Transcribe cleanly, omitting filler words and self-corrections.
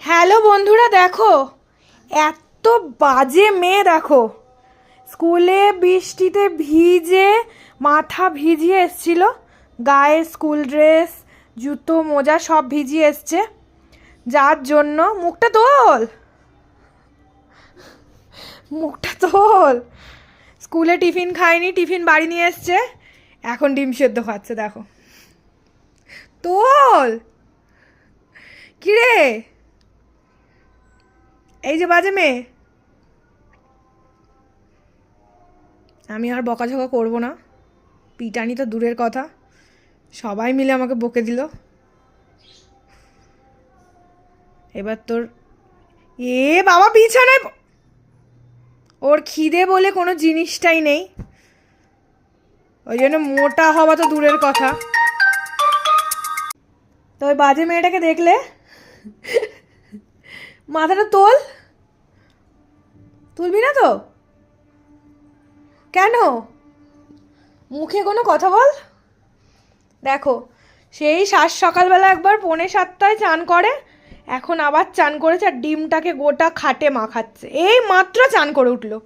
Hello বন্ধুরা, দেখো এত বাজে মেয়ে। দেখো স্কুলে বৃষ্টিতে ভিজে মাথা ভিজিয়ে এসছিল, গায়ে স্কুল ড্রেস, জুতো, মোজা সব ভিজিয়ে এসছে। যার জন্য মুখটা তোল। স্কুলে টিফিন খায়নি, টিফিন বাড়ি নিয়ে এসছে, এখন ডিম সেদ্ধ খাচ্ছে। দেখো তোল। কিরে, এই যে বাজে মেয়ে। আমি আর বকাঝকা করবো না, পিটানি তো দূরের কথা, সবাই মিলে আমাকে বকে দিল। এবার তোর বাবা বিছানায় ওর খিদে বলে কোনো জিনিসটাই নেই, ওই জন্য মোটা হওয়া তো দূরের কথা। তো ওই বাজে মেয়েটাকে দেখলে মাথাটা তুলবি না তো? কেন? মুখে কোনো কথা বল। দেখো সেই সকালবেলা একবার 6:45 চান করে, এখন আবার চান করেছে আর ডিমটাকে গোটা খাটে মাখাচ্ছে। এই মাত্র চান করে উঠলো।